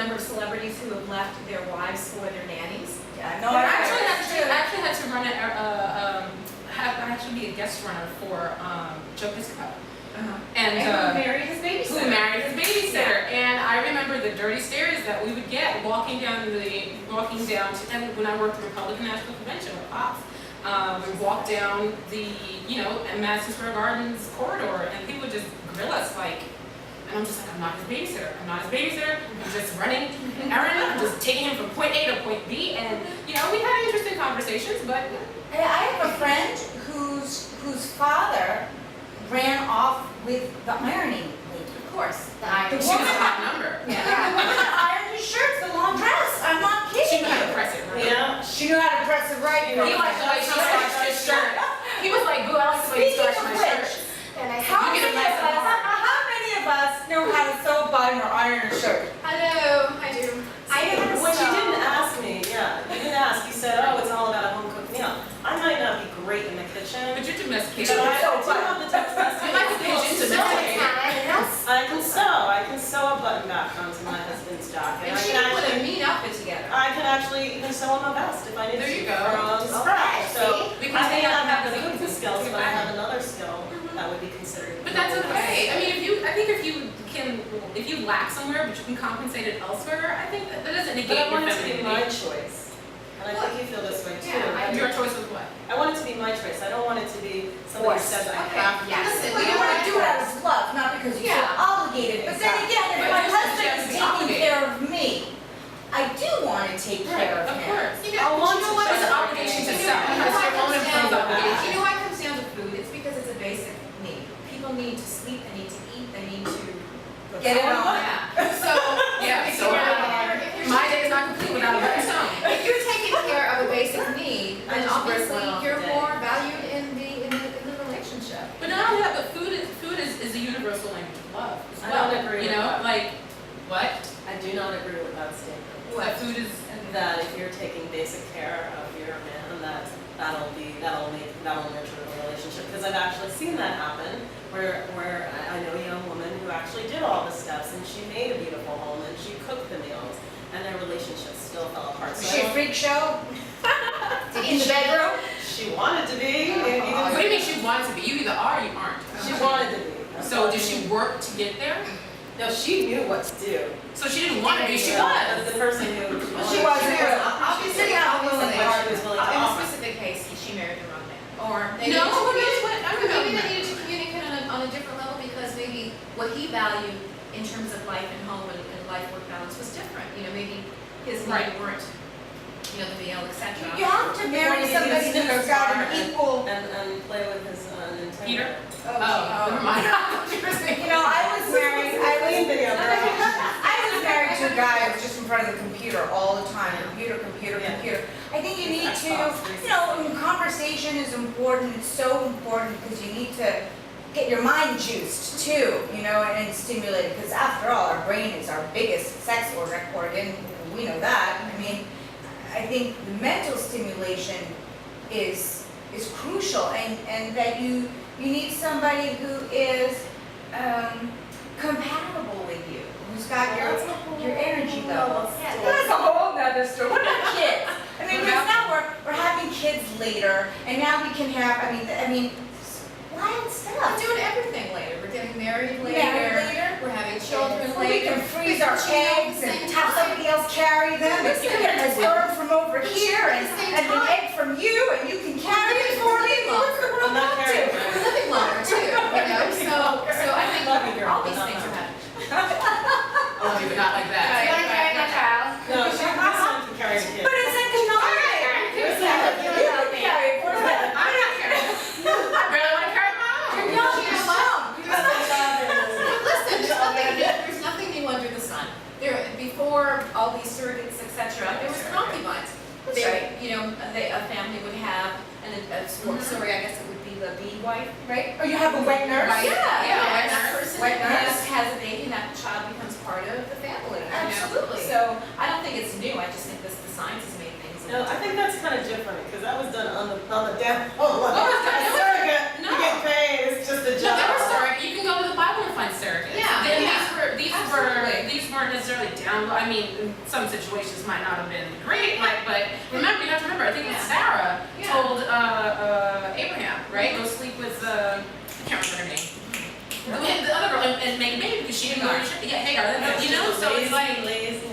number of celebrities who have left their wives for their nannies. Yeah, no, I actually had to run I actually be a guest runner for Joe Piscopo. And who married his babysitter. Who married his babysitter. And I remember the dirty stares that we would get walking down to, and when I worked at the Republican National Convention with Pops. We walked down the, Madison Square Gardens corridor, and people would just grill us like, and I'm just like, I'm not his babysitter. I'm not his babysitter. I'm just running errands. I'm just taking him from point A to point B, and we had interesting conversations, but. I have a friend whose father ran off with the ironing lady. Of course. The She was woman a hot number. the woman ironed his shirts, the long dress. I'm not She kidding knew how to you. press it, right? Yeah, she knew how to press it right. He liked the way she starched his shirt. He was like, boo, I like the way you Speaking starched of my which, shirt. how You many get a nice of us, hard. how many of us know how to sew a button or iron a shirt? Hello, I do. When you didn't ask me, you didn't ask. You said, "Oh, it's all about a home cooked meal." I might not be great in the kitchen, But you're domesticated. but I do have the text You like to pigeon domesticated. I can sew a button back onto my husband's jacket. And she can put a mean outfit together. I can actually even sew on my vest if I need There to. you go. From scratch. So We I can may stay not on have the magazines. cooking skills, but I have another skill that would be considered. But that's okay. I mean, if you lack somewhere, but you can compensate it elsewhere, I think that doesn't negate But I your want it to be my femininity. choice. And I think you feel this way too. Yeah, Your choice was what? I want it to be my choice. I don't want it to be somebody who Forced. says I Okay, have to. yes. Listen, we don't want to do it out of love, not because you feel Yeah. obligated. But then again, if But my you husband suggest is be taking obligated. care of me, I do want to take care of Of him. course. You know what? It's an obligation to self. You know It's why your it own comes down imposed to obligation. You know why it comes down to food? It's because it's a basic need. People need to sleep, they need to eat, they need to Get it on. Yeah. So Yeah, if so you're my day is not complete without a better song. if you're taking care of a basic need, I then just break obviously one off you're a day. more valued in the relationship. But not only that, but food is a universal language of love as I well. don't agree You with know, that. like what? I do not agree with that statement. That food is. That if you're taking basic care of your man, that'll nurture a relationship. Because I've actually seen that happen, where I know a young woman who actually did all the steps and she made a beautiful home and she cooked the meals, and their relationship still fell apart. Was So she I a don't- freak show? In the bedroom? She wanted to be. What do you mean she wanted to be? You either are or you aren't. She wanted to be. So did she work to get there? No, she knew what to do. So she didn't want to be. She But was. the person who She wasn't. Obviously, not willing what she was willing to in a offer. specific case, she married the wrong man. Or they No, needed to who knows communicate- what? I don't know. maybe they needed to communicate on a different level because maybe what he valued in terms of life and home and life-work balance was different. Maybe his Right. needs weren't, the meal, etc. You have to marry somebody who's got an equal. And play with his Nintendo. Peter? Oh, Never mind. I was married. I was married to a guy who was just in front of the computer all the time. Computer. I think you need to, conversation is important. It's so important because you need to get your mind juiced too, and stimulated. Because after all, our brain is our biggest sex organ. We know that. I think the mental stimulation is crucial, and that you need somebody who is compatible with you, who's got your energy levels. That's a whole nother story. What about kids? Because now we're having kids later, and now we can have. Wild We're stuff. doing everything later. We're getting married later. We're having children We later. can freeze our eggs and have somebody else carry them. And you can get a sperm from over here and an egg from you, and you can carry it for me. What's the world I'm not up carrying to? it. We're living longer too, So I think Love you, girl, all but these not things are mine. happening. Oh, but not like that. You wanna carry my child? No, this one can carry the kid. But it's economic. You can carry it for them. I'm not carrying. I really want to carry my own. You're young, you're strong. Listen, there's nothing new under the sun. Before all these surrogates, etc., there was concubines. That's right. A family would have, and sorry, I guess it would be the bee wife, right? Or you have a wet nurse. Right. Yeah, And that wet person Wet nurse. has a baby, and that child becomes part of the family. Absolutely. So I don't think it's new. I just think the science has made things. No, I think that's kind of different because that was done on the down. Oh, it's done. A surrogate, No. you get paid. It's just a No, job. there were surrogates. You can go to the Bible and find surrogates. Yeah, Then yeah. these Absolutely. weren't necessarily down low. I mean, in some situations might not have been great, like, but remember, you have to remember, I think it was Sarah Yeah. told Abraham, right, go sleep with I can't remember her name. The other girl and make a baby because she didn't go to yeah, Hagar. You know, so it's like lazy.